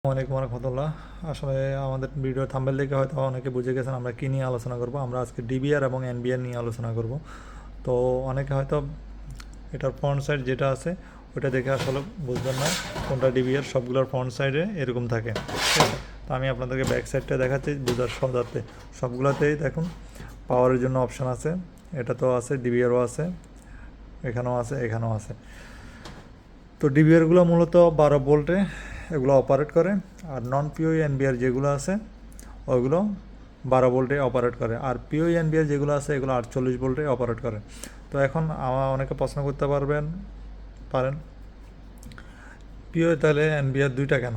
ওয়ালাইকুম রহমতুল্লাহ। আসলে আমাদের ভিডিও থাম্বনেল দেখে হয়তো অনেকে বুঝে গেছেন আমরা কী নিয়ে আলোচনা করব। আমরা আজকে ডিবিআর এবং এনবিআর নিয়ে আলোচনা করব। তো অনেকে হয়তো এটার ফ্রন্ট সাইড যেটা আছে ওটা দেখে আসলে বুঝবেন না কোনটা ডিবিআর। সবগুলোর ফ্রন্ট সাইডে এরকম থাকে, ঠিক আছে? তো আমি আপনাদেরকে ব্যাক সাইডটা দেখাচ্ছি বোঝার সহজার্থে। সবগুলোতেই দেখুন পাওয়ারের জন্য অপশান আছে, এটা তো আছে, ডিবিআরও আছে, এখানেও আছে, এখানেও আছে। তো ডিবিআরগুলো মূলত 12 ভোল্টে এগুলো অপারেট করে, আর নন পিওই এনবিআর যেগুলো আছে ওইগুলো 12 ভোল্টে অপারেট করে, আর পিওই এনবিআর যেগুলো আছে এগুলো 48 ভোল্টে অপারেট করে। তো এখন আমার অনেকে প্রশ্ন করতে পারেন পিওই তাহলে এনবিআর দুইটা কেন?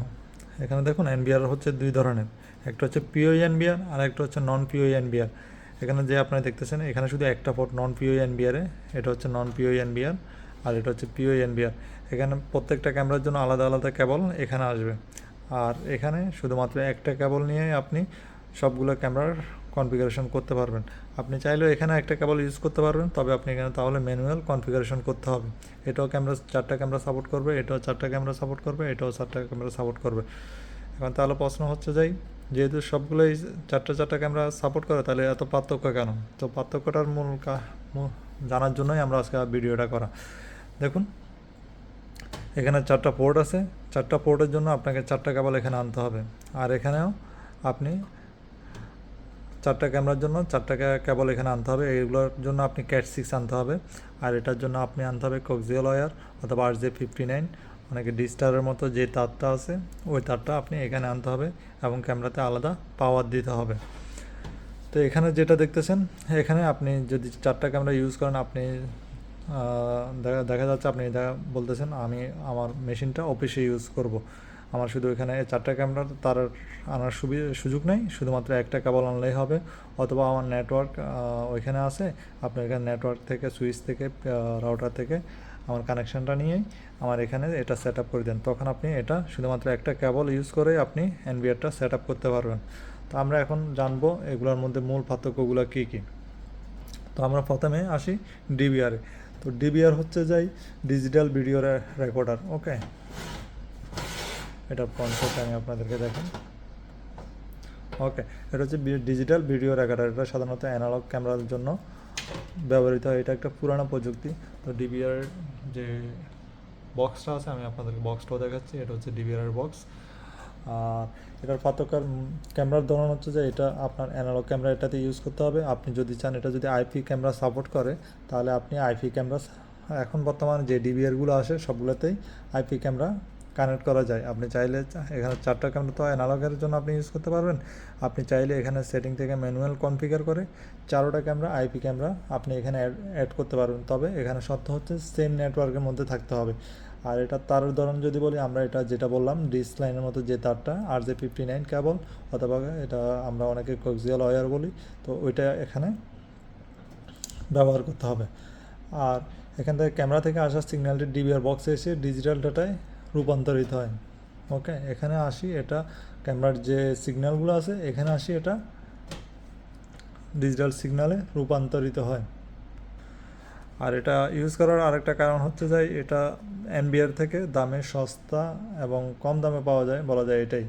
এখানে দেখুন এনবিআর হচ্ছে দুই ধরনের, একটা হচ্ছে পিওই এনবিআর আর একটা হচ্ছে নন পিওই এনবিআর। এখানে যে আপনারা দেখতেছেন এখানে শুধু একটা পোর্ট নন পিওই এনবিআরে, এটা হচ্ছে নন পিওই এনবিআর আর এটা হচ্ছে পিওই এনবিআর। এখানে প্রত্যেকটা ক্যামেরার জন্য আলাদা আলাদা কেবল এখানে আসবে, আর এখানে শুধুমাত্র একটা কেবল নিয়ে আপনি সবগুলো ক্যামেরার কনফিগারেশন করতে পারবেন। আপনি চাইলেও এখানে একটা কেবল ইউজ করতে পারবেন, তবে আপনি এখানে তাহলে ম্যানুয়াল কনফিগারেশন করতে হবে। এটাও চারটা ক্যামেরা সাপোর্ট করবে, এটাও চারটা ক্যামেরা সাপোর্ট করবে, এটাও চারটা ক্যামেরা সাপোর্ট করবে। এখন তাহলে প্রশ্ন হচ্ছে যেহেতু সবগুলোই চারটা চারটা ক্যামেরা সাপোর্ট করে তাহলে এত পার্থক্য কেন? তো পার্থক্যটার জানার জন্যই আমরা আজকে ভিডিওটা করা। দেখুন এখানে চারটা পোর্ট আছে, চারটা পোর্টের জন্য আপনাকে চারটা কেবল এখানে আনতে হবে, আর এখানেও আপনি চারটা ক্যামেরার জন্য চারটা কেবল এখানে আনতে হবে। এইগুলোর জন্য আপনি ক্যাট 6 আনতে হবে, আর এটার জন্য আপনি আনতে হবে কোক্সিয়াল ওয়্যার অথবা RJ59, অনেকে ডিস্টারের মতো যে তারটা আছে ওই তারটা আপনি এখানে আনতে হবে, এবং ক্যামেরাতে আলাদা পাওয়ার দিতে হবে। তো এখানে যেটা দেখতেছেন, এখানে আপনি যদি চারটা ক্যামেরা ইউজ করেন, আপনি দেখা যাচ্ছে আপনি বলতেছেন আমি আমার মেশিনটা অফিসে ইউজ করব, আমার শুধু এখানে চারটা ক্যামেরা তার আনার সুযোগ নেই, শুধুমাত্র একটা কেবল আনলেই হবে। অথবা আমার নেটওয়ার্ক ওইখানে আছে, আপনি এখানে নেটওয়ার্ক থেকে সুইচ থেকে রাউটার থেকে আমার কানেকশানটা নিয়েই আমার এখানে এটা সেট আপ করে দেন, তখন আপনি এটা শুধুমাত্র একটা কেবল ইউজ করে আপনি এনবিআরটা সেট আপ করতে পারবেন। তো আমরা এখন জানবো এগুলোর মধ্যে মূল পার্থক্যগুলো কী কী। তো আমরা প্রথমে আসি ডিবিআরে। তো ডিবিআর হচ্ছে ডিজিটাল ভিডিও রেকর্ডার। ওকে, এটার কনসেপ্ট আমি আপনাদেরকে দেখেন। ওকে, এটা হচ্ছে ডিজিটাল ভিডিও রেকর্ডার। এটা সাধারণত অ্যানালগ ক্যামেরার জন্য ব্যবহৃত হয়, এটা একটা পুরানো প্রযুক্তি। তো ডিবিআর যে বক্সটা আছে আমি আপনাদেরকে বক্সটাও দেখাচ্ছি, এটা হচ্ছে ডিবিআর বক্স। আর এটার পার্থক্যের ক্যামেরার ধরন হচ্ছে এটা আপনার অ্যানালগ ক্যামেরা এটাতে ইউজ করতে হবে। আপনি যদি চান এটা যদি আইপি ক্যামেরা সাপোর্ট করে তাহলে আপনি আইপি ক্যামেরা, এখন বর্তমানে যে ডিবিআরগুলো আসে সবগুলোতেই আইপি ক্যামেরা কানেক্ট করা যায়। আপনি চাইলে এখানে চারটা ক্যামেরা তো অ্যানালগের জন্য আপনি ইউজ করতে পারবেন, আপনি চাইলে এখানে সেটিং থেকে ম্যানুয়াল কনফিগার করে চারোটা ক্যামেরা আইপি ক্যামেরা আপনি এখানে অ্যাড করতে পারবেন। তবে এখানে শর্ত হচ্ছে সেম নেটওয়ার্কের মধ্যে থাকতে হবে। আর এটা তারের ধরন যদি বলি, আমরা এটা যেটা বললাম ডিস লাইনের মতো যে তারটা RJ59 কেবল, অথবা এটা আমরা অনেকে কোক্সিয়াল ওয়্যার বলি, তো ওইটা এখানে ব্যবহার করতে হবে। আর এখান থেকে ক্যামেরা থেকে আসা সিগন্যালটি ডিবিআর বক্সে এসে ডিজিটাল ডাটায় রূপান্তরিত হয়। ওকে, এখানে আসি, এটা ক্যামেরার যে সিগন্যালগুলো আছে এখানে আসি, এটা ডিজিটাল সিগন্যালে রূপান্তরিত হয়। আর এটা ইউজ করার আরেকটা কারণ হচ্ছে এটা এনবিআর থেকে দামে সস্তা এবং কম দামে পাওয়া যায়, বলা যায় এটাই।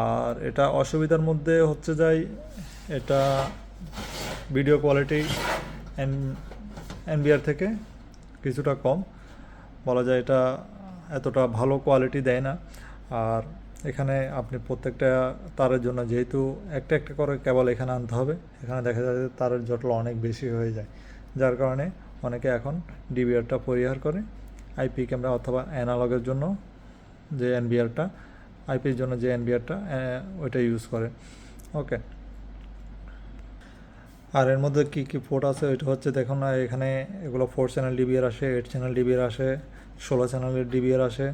আর এটা অসুবিধার মধ্যে হচ্ছে এটা ভিডিও কোয়ালিটি এনবিআর থেকে কিছুটা কম, বলা যায় এটা এতটা ভালো কোয়ালিটি দেয় না। আর এখানে আপনি প্রত্যেকটা তারের জন্য যেহেতু একটা একটা করে কেবল এখানে আনতে হবে, এখানে দেখা যায় যে তারের জটলা অনেক বেশি হয়ে যায়, যার কারণে অনেকে এখন ডিবিআরটা পরিহার করে আইপি ক্যামেরা অথবা অ্যানালগের জন্য যে এনবিআরটা, আইপির জন্য যে এনবিআরটা ওইটা ইউজ করে। ওকে, আর এর মধ্যে কী কী পোর্ট আছে ওইটা হচ্ছে দেখুন না, এখানে এগুলো 4 চ্যানেল ডিবিআর আসে, 8 চ্যানেল ডিবিআর আসে, 16 চ্যানেলের ডিবিআর আসে,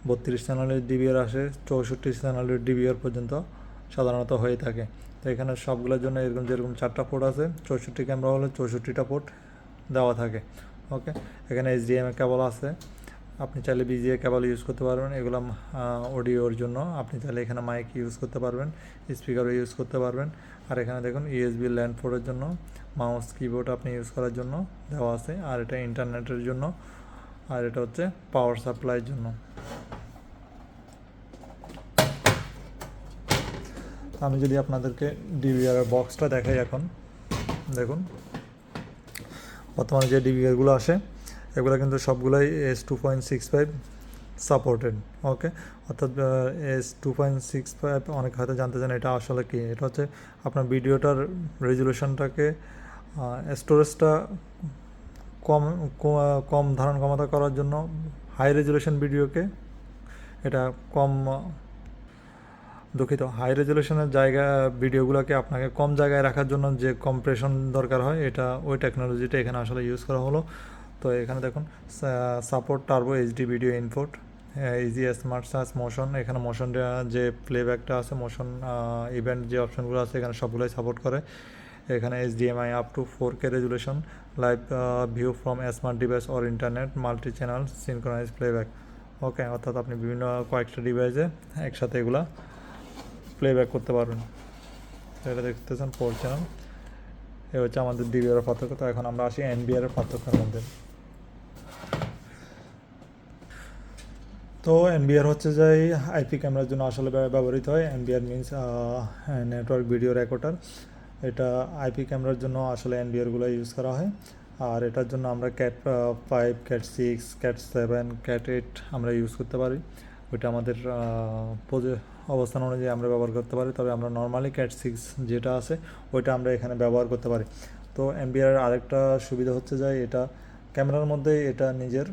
32 চ্যানেলের ডিবিআর আসে, 64 চ্যানেলের ডিবিআর পর্যন্ত সাধারণত হয়ে থাকে। তো এখানে সবগুলোর জন্য যেরকম চারটা পোর্ট আছে, 64 ক্যামেরা হলে 64টা পোর্ট দেওয়া থাকে। ওকে, এখানে HDMI কেবল আছে, আপনি চাইলে বিজিএ কেবল ইউজ করতে পারবেন, এগুলো অডিওর জন্য। আপনি চাইলে এখানে মাইক ইউজ করতে পারবেন, স্পিকারও ইউজ করতে পারবেন। আর এখানে দেখুন USB ল্যান্ড পোর্টের জন্য মাউস কিবোর্ড আপনি ইউজ করার জন্য দেওয়া আছে, আর এটা ইন্টারনেটের জন্য, আর এটা হচ্ছে পাওয়ার সাপ্লাইয়ের জন্য। আমি যদি আপনাদেরকে ডিবিআর বক্সটা দেখাই এখন দেখুন, বর্তমানে যে ডিবিআরগুলো আসে এগুলো কিন্তু সবগুলোই S2.65 সাপোর্টেড। ওকে, অর্থাৎ S2.65 অনেক হয়তো জানতে চান এটা আসলে কি। এটা হচ্ছে আপনার ভিডিওটার রেজুলেশনটাকে, স্টোরেজটা কম কম ধারণ ক্ষমতা করার জন্য হাই রেজুলেশন ভিডিওকে এটা কম, দুঃখিত, হাই রেজুলেশনের ভিডিওগুলোকে আপনাকে কম জায়গায় রাখার জন্য যে কম্প্রেশন দরকার হয় এটা ওই টেকনোলজিটা এখানে আসলে ইউজ করা হলো। তো এখানে দেখুন support turbo HD video input, easy smart search motion, এখানে মোশন যে প্লেব্যাকটা আছে, মোশন ইভেন্ট যে অপশনগুলো আছে এখানে সবগুলোই সাপোর্ট করে। এখানে HDMI up to 4K resolution, live view from smart device or internet, multi channel synchronise playback. Okay, অর্থাৎ আপনি বিভিন্ন কয়েকটা ডিভাইসে একসাথে এগুলা প্লেব্যাক করতে পারবেন। এটা দেখতেছেন 4 চ্যানেল। এ হচ্ছে আমাদের ডিবিআর পার্থক্য। তো এখন আমরা আসি এনবিআর পার্থক্যের মধ্যে। তো এনবিআর হচ্ছে যে আইপি ক্যামেরার জন্য আসলে ব্যবহৃত হয়। NBR means network video recorder. এটা আইপি ক্যামেরার জন্য আসলে এনবিআরগুলো ইউজ করা হয়। আর এটার জন্য আমরা ক্যাট 5, ক্যাট 6, ক্যাট 7, ক্যাট 8 আমরা ইউজ করতে পারি। ওইটা আমাদের অবস্থান অনুযায়ী আমরা ব্যবহার করতে পারি। তবে আমরা নর্মালি ক্যাট 6 যেটা আছে ওইটা আমরা এখানে ব্যবহার করতে পারি। তো এনবিআর আরেকটা সুবিধা হচ্ছে যে এটা ক্যামেরার মধ্যে এটা নিজের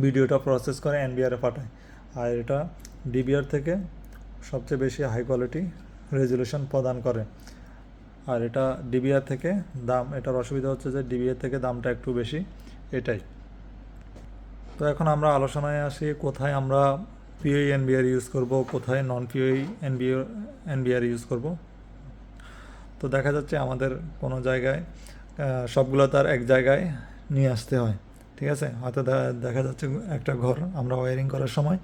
ভিডিওটা প্রসেস করে এনবিআরে পাঠায়। আর এটা ডিবিআর থেকে সবচেয়ে বেশি হাই কোয়ালিটি রেজুলেশন প্রদান করে। আর এটা ডিবিআর থেকে এটার অসুবিধা হচ্ছে যে ডিবিআর থেকে দামটা একটু বেশি, এটাই। তো এখন আমরা আলোচনায় আসি কোথায় আমরা পিওই এনবিআর ইউজ করব, কোথায় নন পিওই এনবিআর ইউজ করব। তো দেখা যাচ্ছে আমাদের কোনো জায়গায় সবগুলো তার এক জায়গায় নিয়ে আসতে হয়, ঠিক আছে। হয়তো দেখা যাচ্ছে একটা ঘর আমরা ওয়ারিং করার সময়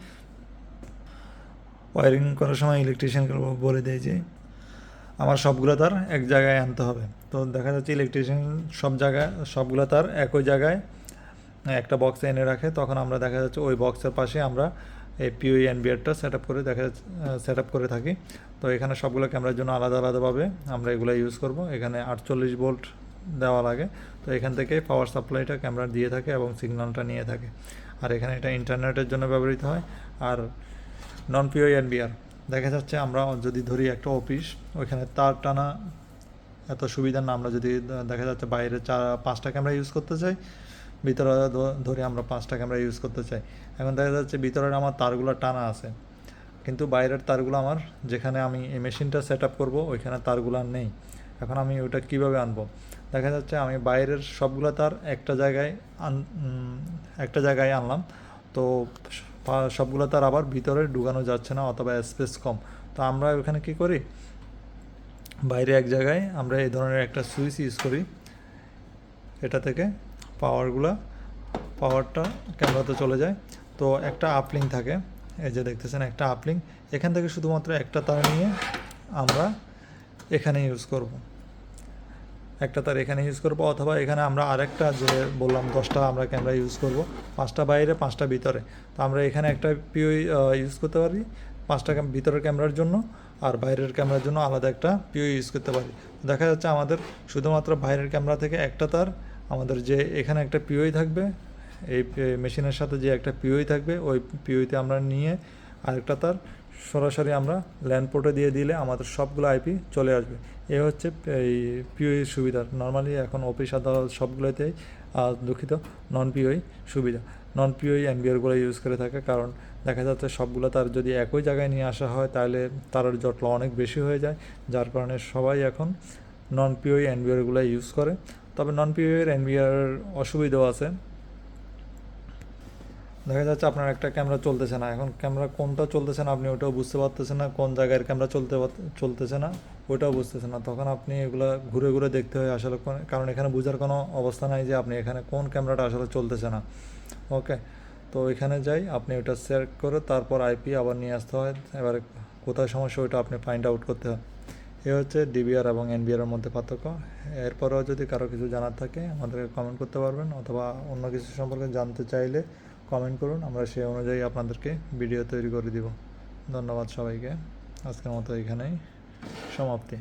ইলেকট্রিশিয়ানকে বলে দেয় যে আমার সবগুলো তার এক জায়গায় আনতে হবে। তো দেখা যাচ্ছে ইলেকট্রিশিয়ান সবগুলো তার একই জায়গায় একটা বক্সে এনে রাখে। তখন আমরা দেখা যাচ্ছে ওই বক্সের পাশে আমরা এই পিওই এনবিআরটা সেট আপ করে থাকি। তো এখানে সবগুলো ক্যামেরার জন্য আলাদা আলাদাভাবে আমরা এগুলো ইউজ করব। এখানে 48 ভোল্ট দেওয়া লাগে। তো এখান থেকে পাওয়ার সাপ্লাইটা ক্যামেরা দিয়ে থাকে এবং সিগন্যালটা নিয়ে থাকে। আর এখানে এটা ইন্টারনেটের জন্য ব্যবহৃত হয়। আর নন পিওই এনবিআর দেখা যাচ্ছে আমরা যদি ধরি একটা অফিস, ওইখানে তার টানা এত সুবিধা না। আমরা যদি দেখা যাচ্ছে বাইরে 5টা ক্যামেরা ইউজ করতে চাই, ভিতরে ধরে আমরা 5টা ক্যামেরা ইউজ করতে চাই। এখন দেখা যাচ্ছে ভিতরের আমার তারগুলো টানা আছে, কিন্তু বাইরের তারগুলো আমার যেখানে আমি এই মেশিনটা সেট আপ করবো ওইখানে তারগুলো নেই। এখন আমি ওটা কীভাবে আনবো? দেখা যাচ্ছে আমি বাইরের সবগুলো তার একটা জায়গায় আনলাম। তো সবগুলো তার আবার ভিতরে ঢুকানো যাচ্ছে না, অথবা স্পেস কম। তো আমরা ওখানে কী করি, বাইরে এক জায়গায় আমরা এই ধরনের একটা সুইচ ইউজ করি। এটা থেকে পাওয়ারটা ক্যামেরাতে চলে যায়। তো একটা আপলিং থাকে, এই যে দেখতেছেন একটা আপলিং, এখান থেকে শুধুমাত্র একটা তার নিয়ে আমরা এখানে ইউজ করব, অথবা এখানে আমরা আরেকটা যে বললাম 10টা আমরা ক্যামেরা ইউজ করব, 5টা বাইরে 5টা ভিতরে। তো আমরা এখানে একটা পিওই ইউজ করতে পারি 5টা ভিতরের ক্যামেরার জন্য, আর বাইরের ক্যামেরার জন্য আলাদা একটা পিওই ইউজ করতে পারি। দেখা যাচ্ছে আমাদের শুধুমাত্র বাইরের ক্যামেরা থেকে একটা তার, আমাদের যে এখানে একটা পিওই থাকবে, এই মেশিনের সাথে যে একটা পিওই থাকবে ওই পিওইতে আমরা নিয়ে আরেকটা তার সরাসরি আমরা ল্যান্ড পোর্টে দিয়ে দিলে আমাদের সবগুলো আইপি চলে আসবে। এ হচ্ছে এই পিওই সুবিধা। নর্মালি এখন অফিস আদালত সবগুলোতেই দুঃখিত নন পিওই সুবিধা, নন পিওই এনবিআরগুলো ইউজ করে থাকে। কারণ দেখা যাচ্ছে সবগুলো তার যদি একই জায়গায় নিয়ে আসা হয় তাহলে তারের জটলা অনেক বেশি হয়ে যায়, যার কারণে সবাই এখন নন পিওই এনবিআরগুলো ইউজ করে। তবে নন পিওইয়ের এনবিআর অসুবিধাও আছে। দেখা যাচ্ছে আপনার একটা ক্যামেরা চলতেছে না, এখন ক্যামেরা কোনটা চলতেছে না আপনি ওটাও বুঝতে পারতেছেন না, কোন জায়গার ক্যামেরা চলতেছে না ওটাও বুঝতেছে না। তখন আপনি এগুলো ঘুরে ঘুরে দেখতে হয় আসলে, কারণ এখানে বোঝার কোনো অবস্থা নাই যে আপনি এখানে কোন ক্যামেরাটা আসলে চলতেছে না। ওকে, তো এখানে যাই আপনি ওটা সেট করে তারপর আইপি আবার নিয়ে আসতে হয়। এবারে কোথায় সমস্যা ওইটা আপনি ফাইন্ড আউট করতে হয়। এ হচ্ছে ডিবিআর এবং এনবিআরের মধ্যে পার্থক্য। এরপরেও যদি কারো কিছু জানার থাকে আমাদেরকে কমেন্ট করতে পারবেন, অথবা অন্য কিছু সম্পর্কে জানতে চাইলে কমেন্ট করুন, আমরা সেই অনুযায়ী আপনাদেরকে ভিডিও তৈরি করে দিব। ধন্যবাদ সবাইকে। আজকের মতো এখানেই সমাপ্তি।